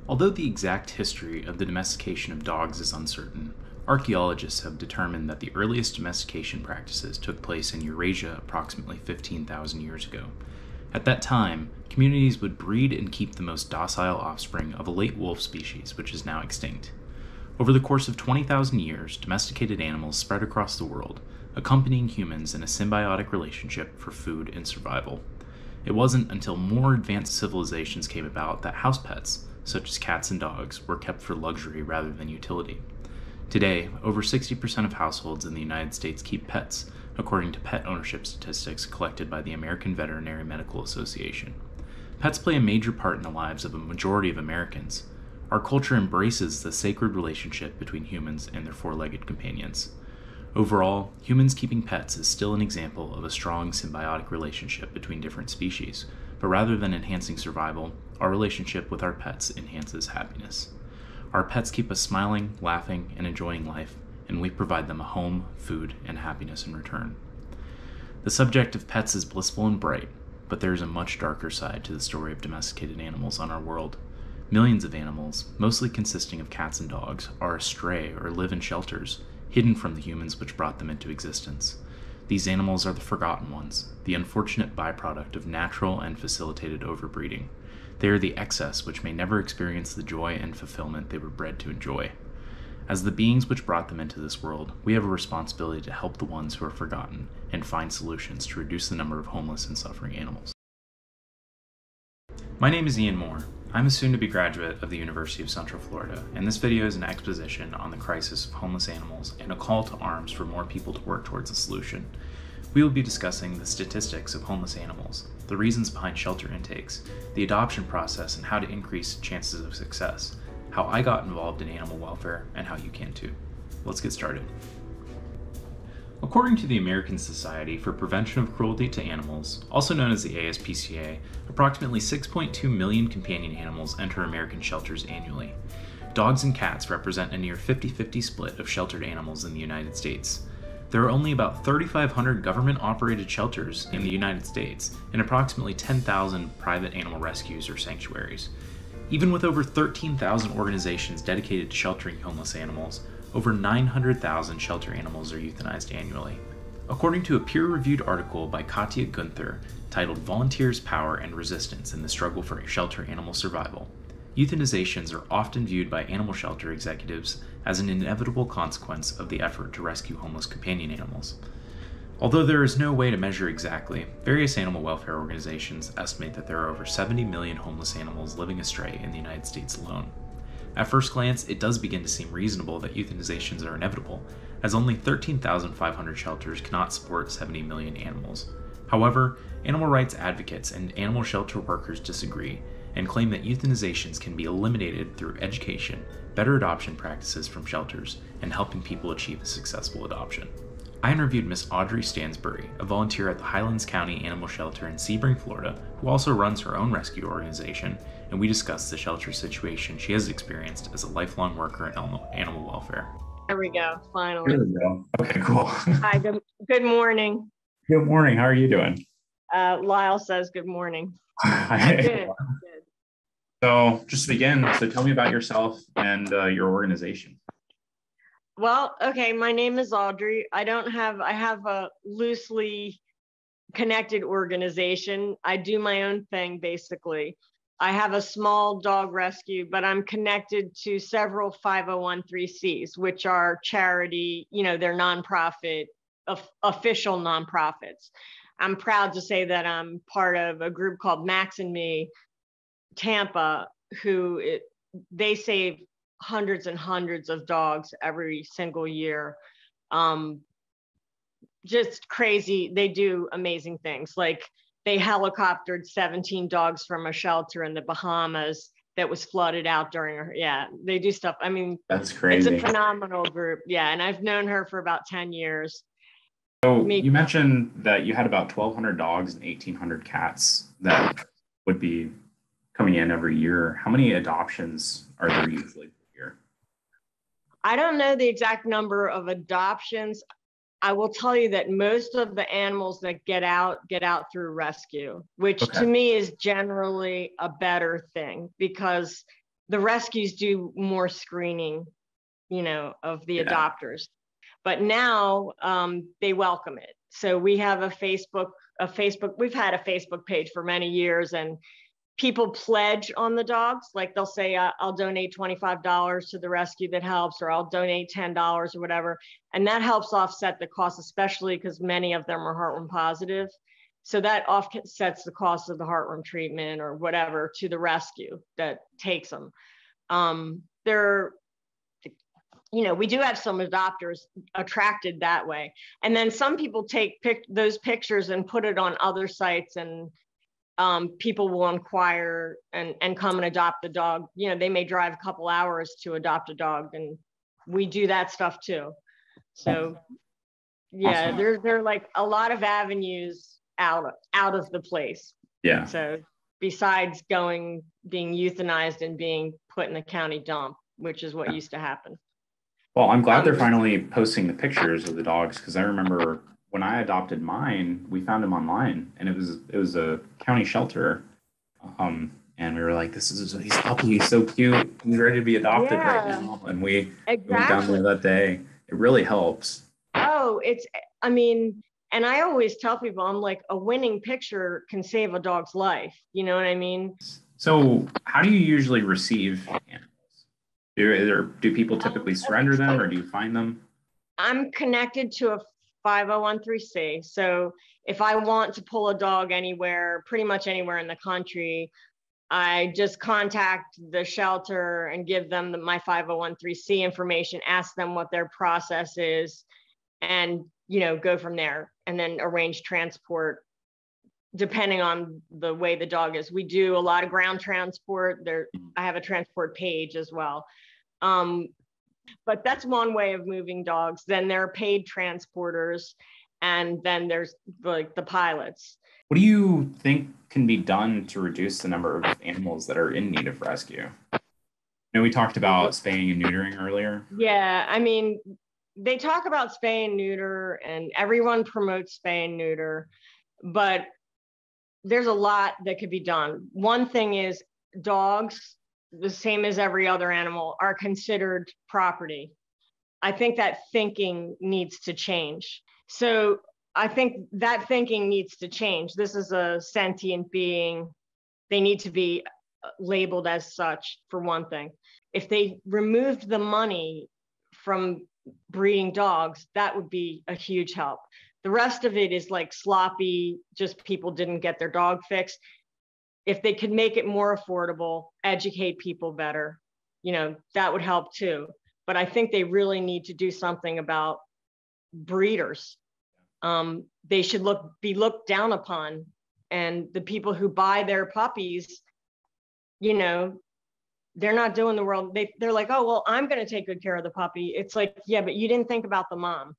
Although the exact history of the domestication of dogs is uncertain, archaeologists have determined that the earliest domestication practices took place in Eurasia approximately 15,000 years ago. At that time, communities would breed and keep the most docile offspring of a late wolf species which is now extinct. Over the course of 20,000 years, domesticated animals spread across the world, accompanying humans in a symbiotic relationship for food and survival. It wasn't until more advanced civilizations came about that house pets, such as cats and dogs, were kept for luxury rather than utility. Today, over 60% of households in the United States keep pets, according to pet ownership statistics collected by the American Veterinary Medical Association. Pets play a major part in the lives of a majority of Americans. Our culture embraces the sacred relationship between humans and their four-legged companions. Overall, humans keeping pets is still an example of a strong symbiotic relationship between different species, but rather than enhancing survival, our relationship with our pets enhances happiness. Our pets keep us smiling, laughing, and enjoying life, and we provide them a home, food, and happiness in return. The subject of pets is blissful and bright, but there is a much darker side to the story of domesticated animals on our world. Millions of animals, mostly consisting of cats and dogs, are astray or live in shelters, hidden from the humans which brought them into existence. These animals are the forgotten ones, the unfortunate byproduct of natural and facilitated overbreeding. They are the excess which may never experience the joy and fulfillment they were bred to enjoy. As the beings which brought them into this world, we have a responsibility to help the ones who are forgotten and find solutions to reduce the number of homeless and suffering animals. My name is Ian Moore. I'm a soon-to-be graduate of the University of Central Florida, and this video is an exposition on the crisis of homeless animals and a call to arms for more people to work towards a solution. We will be discussing the statistics of homeless animals, the reasons behind shelter intakes, the adoption process and how to increase chances of success, how I got involved in animal welfare, and how you can too. Let's get started. According to the American Society for Prevention of Cruelty to Animals, also known as the ASPCA, approximately 6.2 million companion animals enter American shelters annually. Dogs and cats represent a near 50-50 split of sheltered animals in the United States. There are only about 3,500 government-operated shelters in the United States and approximately 10,000 private animal rescues or sanctuaries. Even with over 13,000 organizations dedicated to sheltering homeless animals, over 900,000 shelter animals are euthanized annually. According to a peer-reviewed article by Katya Gunther titled Volunteers' Power and Resistance in the Struggle for Shelter Animal Survival, euthanizations are often viewed by animal shelter executives as an inevitable consequence of the effort to rescue homeless companion animals. Although there is no way to measure exactly, various animal welfare organizations estimate that there are over 70 million homeless animals living astray in the United States alone. At first glance, it does begin to seem reasonable that euthanizations are inevitable, as only 13,500 shelters cannot support 70 million animals. However, animal rights advocates and animal shelter workers disagree and claim that euthanizations can be eliminated through education, better adoption practices from shelters, and helping people achieve a successful adoption. I interviewed Miss Audrey Stansbury, a volunteer at the Highlands County Animal Shelter in Sebring, Florida, who also runs her own rescue organization, and we discussed the shelter situation she has experienced as a lifelong worker in animal welfare. There we go, finally. There we go. Okay, cool. Hi, good morning. Good morning. How are you doing? Lyle says good morning. Hi. Good. So just to begin, so tell me about yourself and your organization. Well, okay, my name is Audrey. I have a loosely connected organization. I do my own thing, basically. I have a small dog rescue, but I'm connected to several 501(c)(3)s, which are charity, they're nonprofit, official nonprofits. I'm proud to say that I'm part of a group called Max and Me, Tampa, they save hundreds and hundreds of dogs every single year. Just crazy. They do amazing things. Like they helicoptered 17 dogs from a shelter in the Bahamas that was flooded out they do stuff. I mean, that's crazy. It's a phenomenal group. Yeah. And I've known her for about 10 years. So you mentioned that you had about 1,200 dogs and 1,800 cats that would be coming in every year. How many adoptions are there usually per year? I don't know the exact number of adoptions. I will tell you that most of the animals that get out through rescue, which to me is generally a better thing, because the rescues do more screening, you know, of the adopters. But now they welcome it. So we have we've had a Facebook page for many years, and people pledge on the dogs. Like they'll say, I'll donate $25 to the rescue that helps, or I'll donate $10 or whatever. And that helps offset the cost, especially because many of them are heartworm positive. So that offsets the cost of the heartworm treatment or whatever to the rescue that takes them. You know, we do have some adopters attracted that way. And then some people take those pictures and put it on other sites, and people will inquire and come and adopt the dog. You know, they may drive a couple hours to adopt a dog, and we do that stuff too. So yeah, awesome. There are like a lot of avenues out of the place. Yeah. So besides being euthanized and being put in the county dump, which is what used to happen. Well, I'm glad they're finally posting the pictures of the dogs, because I remember when I adopted mine, we found him online, and it was a county shelter, and we were like, he's puppy, he's so cute, he's ready to be adopted right now, and we went down there that day. It really helps. Oh, I mean, and I always tell people, I'm like, a winning picture can save a dog's life. You know what I mean? So how do you usually receive animals? Do people typically surrender them, or do you find them? I'm connected to a 5013C. So if I want to pull a dog anywhere, pretty much anywhere in the country, I just contact the shelter and give them my 5013C information, ask them what their process is, and, you know, go from there, and then arrange transport depending on the way the dog is. We do a lot of ground transport. I have a transport page as well. But that's one way of moving dogs. Then there are paid transporters, and then there's like the pilots. What do you think can be done to reduce the number of animals that are in need of rescue? You know, we talked about spaying and neutering earlier. Yeah, I mean, they talk about spay and neuter, and everyone promotes spay and neuter, but there's a lot that could be done. One thing is dogs, the same as every other animal, are considered property. I think that thinking needs to change. So I think that thinking needs to change. This is a sentient being. They need to be labeled as such, for one thing. If they removed the money from breeding dogs, that would be a huge help. The rest of it is like sloppy, just people didn't get their dog fixed. If they could make it more affordable, educate people better, you know, that would help too. But I think they really need to do something about breeders. They should be looked down upon, and the people who buy their puppies, you know, they're not doing the world. They're like, oh, well, I'm going to take good care of the puppy. It's like, yeah, but you didn't think about the mom.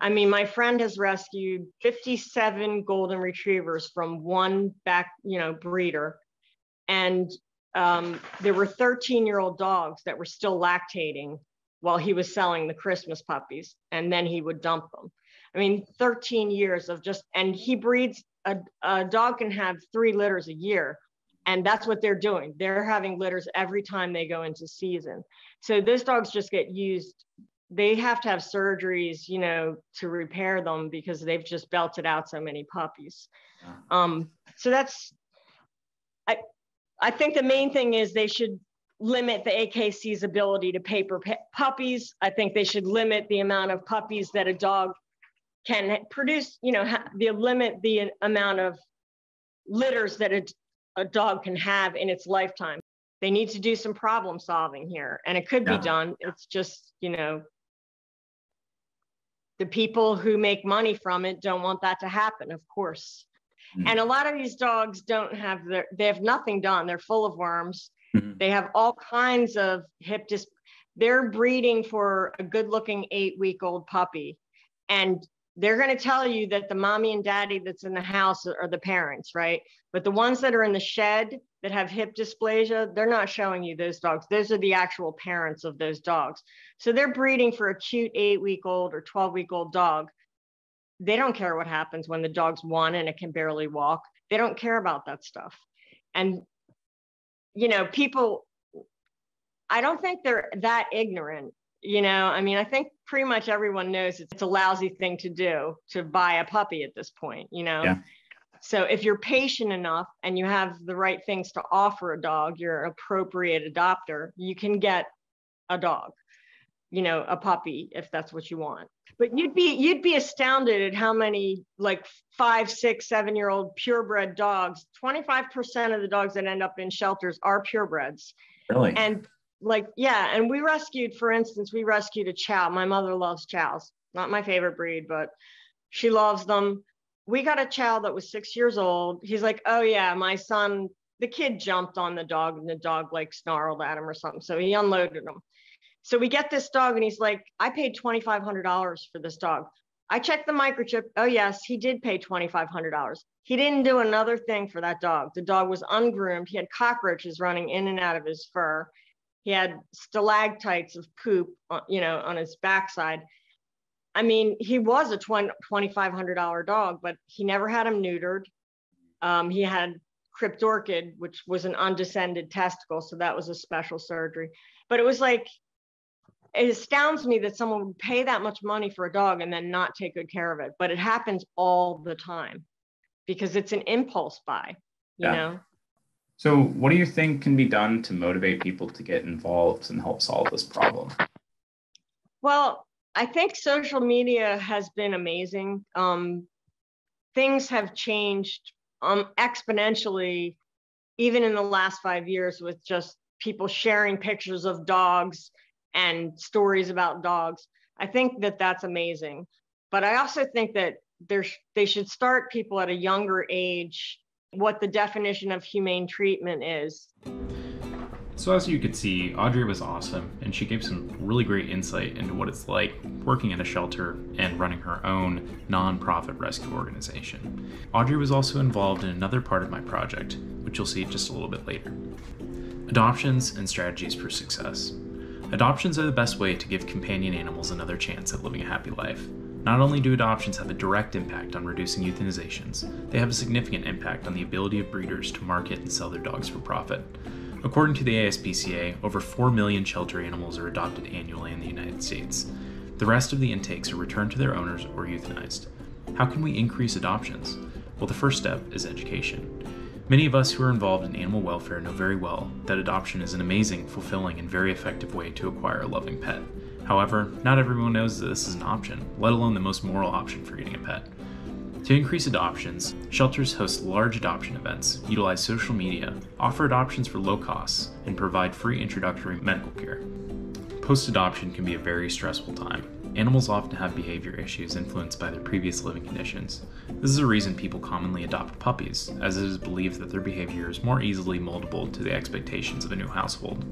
I mean, my friend has rescued 57 golden retrievers from one breeder. And there were 13-year-old dogs that were still lactating while he was selling the Christmas puppies, and then he would dump them. I mean, 13 years of and he breeds, a dog can have 3 litters a year. And that's what they're doing. They're having litters every time they go into season. So those dogs just get used. They have to have surgeries, you know, to repair them because they've just belted out so many puppies. So I think the main thing is they should limit the AKC's ability to paper puppies. I think they should limit the amount of puppies that a dog can produce, you know, limit the amount of litters that a dog can have in its lifetime. They need to do some problem solving here, and it could be done. It's just, you know, the people who make money from it don't want that to happen, of course. And a lot of these dogs they have nothing done. They're full of worms. They have all kinds of they're breeding for a good looking 8-week-old puppy. And they're going to tell you that the mommy and daddy that's in the house are the parents, right? But the ones that are in the shed that have hip dysplasia, they're not showing you those dogs. Those are the actual parents of those dogs. So they're breeding for a cute 8-week-old or 12-week-old dog. They don't care what happens when the dog's 1 and it can barely walk. They don't care about that stuff. And, you know, people, I don't think they're that ignorant. I mean, I think pretty much everyone knows it's a lousy thing to do to buy a puppy at this point, Yeah. So if you're patient enough and you have the right things to offer a dog, you're an appropriate adopter, you can get a dog, a puppy, if that's what you want. But you'd be astounded at how many like 5, 6, 7-year-old purebred dogs, 25% of the dogs that end up in shelters are purebreds. Really? And and we rescued a chow. My mother loves chows. Not my favorite breed, but she loves them. We got a chow that was 6 years old. He's like, oh yeah, my son, the kid jumped on the dog and the dog like snarled at him or something. So he unloaded him. So we get this dog and he's like, I paid $2,500 for this dog. I checked the microchip. Oh yes, he did pay $2,500. He didn't do another thing for that dog. The dog was ungroomed. He had cockroaches running in and out of his fur. He had stalactites of poop, on his backside. I mean, he was a $2,500 dog, but he never had him neutered. He had cryptorchid, which was an undescended testicle. So that was a special surgery. But it was like, it astounds me that someone would pay that much money for a dog and then not take good care of it. But it happens all the time because it's an impulse buy, you know? So what do you think can be done to motivate people to get involved and help solve this problem? Well, I think social media has been amazing. Things have changed exponentially, even in the last 5 years, with just people sharing pictures of dogs and stories about dogs. I think that that's amazing. But I also think that they should start people at a younger age what the definition of humane treatment is. So as you could see, Audrey was awesome, and she gave some really great insight into what it's like working at a shelter and running her own non-profit rescue organization. Audrey was also involved in another part of my project, which you'll see just a little bit later. Adoptions and strategies for success. Adoptions are the best way to give companion animals another chance at living a happy life. Not only do adoptions have a direct impact on reducing euthanizations, they have a significant impact on the ability of breeders to market and sell their dogs for profit. According to the ASPCA, over 4 million shelter animals are adopted annually in the United States. The rest of the intakes are returned to their owners or euthanized. How can we increase adoptions? Well, the first step is education. Many of us who are involved in animal welfare know very well that adoption is an amazing, fulfilling, and very effective way to acquire a loving pet. However, not everyone knows that this is an option, let alone the most moral option for getting a pet. To increase adoptions, shelters host large adoption events, utilize social media, offer adoptions for low costs, and provide free introductory medical care. Post-adoption can be a very stressful time. Animals often have behavior issues influenced by their previous living conditions. This is a reason people commonly adopt puppies, as it is believed that their behavior is more easily moldable to the expectations of a new household.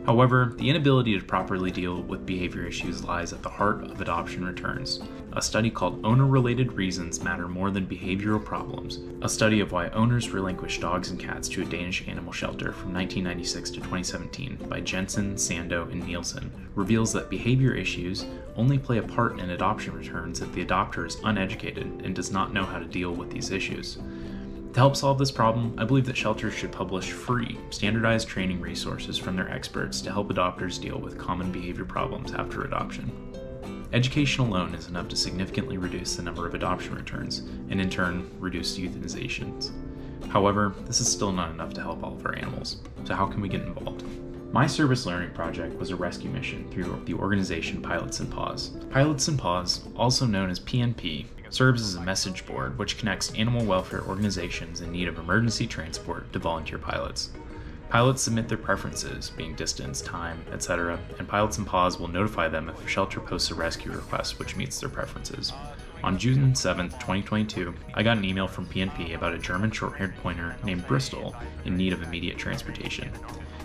However, the inability to properly deal with behavior issues lies at the heart of adoption returns. A study called Owner-Related Reasons Matter More Than Behavioral Problems, a study of why owners relinquish dogs and cats to a Danish animal shelter from 1996 to 2017 by Jensen, Sando, and Nielsen, reveals that behavior issues only play a part in adoption returns if the adopter is uneducated and does not know how to deal with these issues. To help solve this problem, I believe that shelters should publish free, standardized training resources from their experts to help adopters deal with common behavior problems after adoption. Education alone is enough to significantly reduce the number of adoption returns, and in turn, reduce euthanizations. However, this is still not enough to help all of our animals, so how can we get involved? My service learning project was a rescue mission through the organization Pilots in Paws. Pilots in Paws, also known as PNP, serves as a message board which connects animal welfare organizations in need of emergency transport to volunteer pilots. Pilots submit their preferences, being distance, time, etc., and Pilots in Paws will notify them if a shelter posts a rescue request which meets their preferences. On June 7, 2022, I got an email from PNP about a German short-haired pointer named Bristol in need of immediate transportation.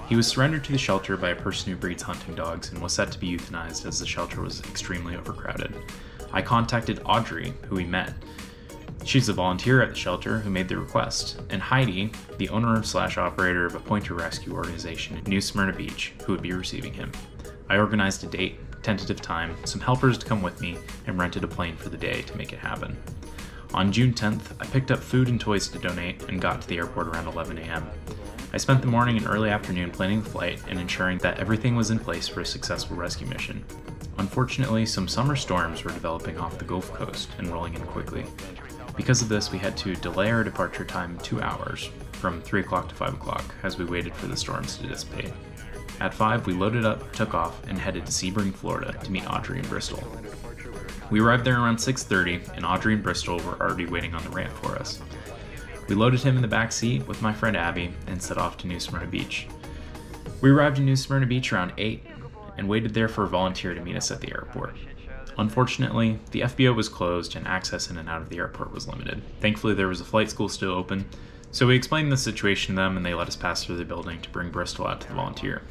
He was surrendered to the shelter by a person who breeds hunting dogs and was set to be euthanized as the shelter was extremely overcrowded. I contacted Audrey, who we met. She's a volunteer at the shelter who made the request, and Heidi, the owner/operator of a pointer rescue organization in New Smyrna Beach, who would be receiving him. I organized a date, tentative time, some helpers to come with me, and rented a plane for the day to make it happen. On June 10th, I picked up food and toys to donate and got to the airport around 11 a.m. I spent the morning and early afternoon planning the flight and ensuring that everything was in place for a successful rescue mission. Unfortunately, some summer storms were developing off the Gulf Coast and rolling in quickly. Because of this, we had to delay our departure time 2 hours, from 3 o'clock to 5 o'clock, as we waited for the storms to dissipate. At 5, we loaded up, took off, and headed to Sebring, Florida to meet Audrey in Bristol. We arrived there around 6:30, and Audrey and Bristol were already waiting on the ramp for us. We loaded him in the back seat with my friend Abby and set off to New Smyrna Beach. We arrived in New Smyrna Beach around 8 and waited there for a volunteer to meet us at the airport. Unfortunately, the FBO was closed and access in and out of the airport was limited. Thankfully, there was a flight school still open, so we explained the situation to them and they let us pass through the building to bring Bristol out to the volunteer.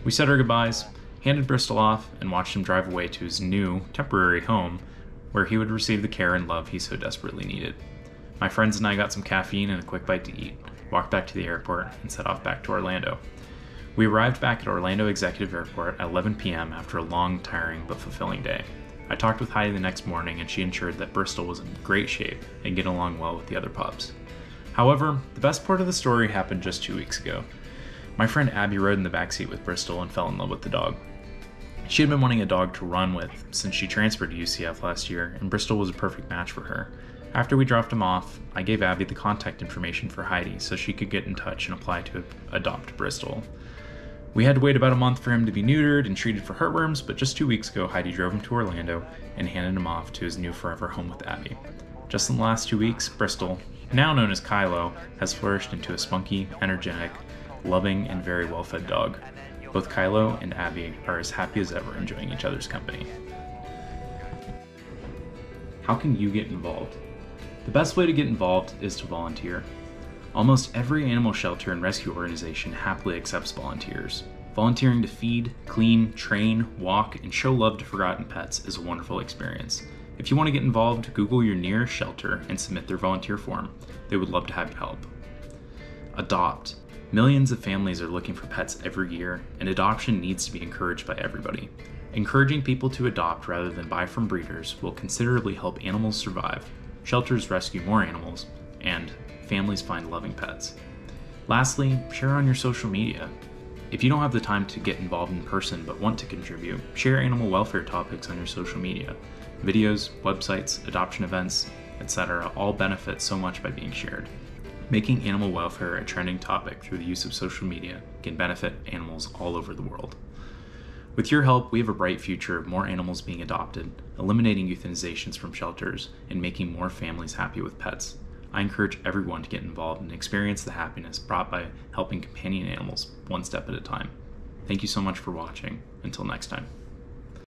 We said our goodbyes, handed Bristol off, and watched him drive away to his new, temporary home, where he would receive the care and love he so desperately needed. My friends and I got some caffeine and a quick bite to eat, walked back to the airport, and set off back to Orlando. We arrived back at Orlando Executive Airport at 11 p.m. after a long, tiring, but fulfilling day. I talked with Heidi the next morning, and she ensured that Bristol was in great shape and getting along well with the other pups. However, the best part of the story happened just 2 weeks ago. My friend Abby rode in the backseat with Bristol and fell in love with the dog. She had been wanting a dog to run with since she transferred to UCF last year, and Bristol was a perfect match for her. After we dropped him off, I gave Abby the contact information for Heidi so she could get in touch and apply to adopt Bristol. We had to wait about a month for him to be neutered and treated for heartworms, but just 2 weeks ago, Heidi drove him to Orlando and handed him off to his new forever home with Abby. Just in the last 2 weeks, Bristol, now known as Kylo, has flourished into a spunky, energetic, loving, and very well-fed dog. Both Kylo and Abby are as happy as ever enjoying each other's company. How can you get involved? The best way to get involved is to volunteer. Almost every animal shelter and rescue organization happily accepts volunteers. Volunteering to feed, clean, train, walk, and show love to forgotten pets is a wonderful experience. If you want to get involved, Google your nearest shelter and submit their volunteer form. They would love to have you help. Adopt. Millions of families are looking for pets every year, and adoption needs to be encouraged by everybody. Encouraging people to adopt rather than buy from breeders will considerably help animals survive, shelters rescue more animals, and families find loving pets. Lastly, share on your social media. If you don't have the time to get involved in person but want to contribute, share animal welfare topics on your social media. Videos, websites, adoption events, etc. all benefit so much by being shared. Making animal welfare a trending topic through the use of social media can benefit animals all over the world. With your help, we have a bright future of more animals being adopted, eliminating euthanizations from shelters, and making more families happy with pets. I encourage everyone to get involved and experience the happiness brought by helping companion animals one step at a time. Thank you so much for watching. Until next time.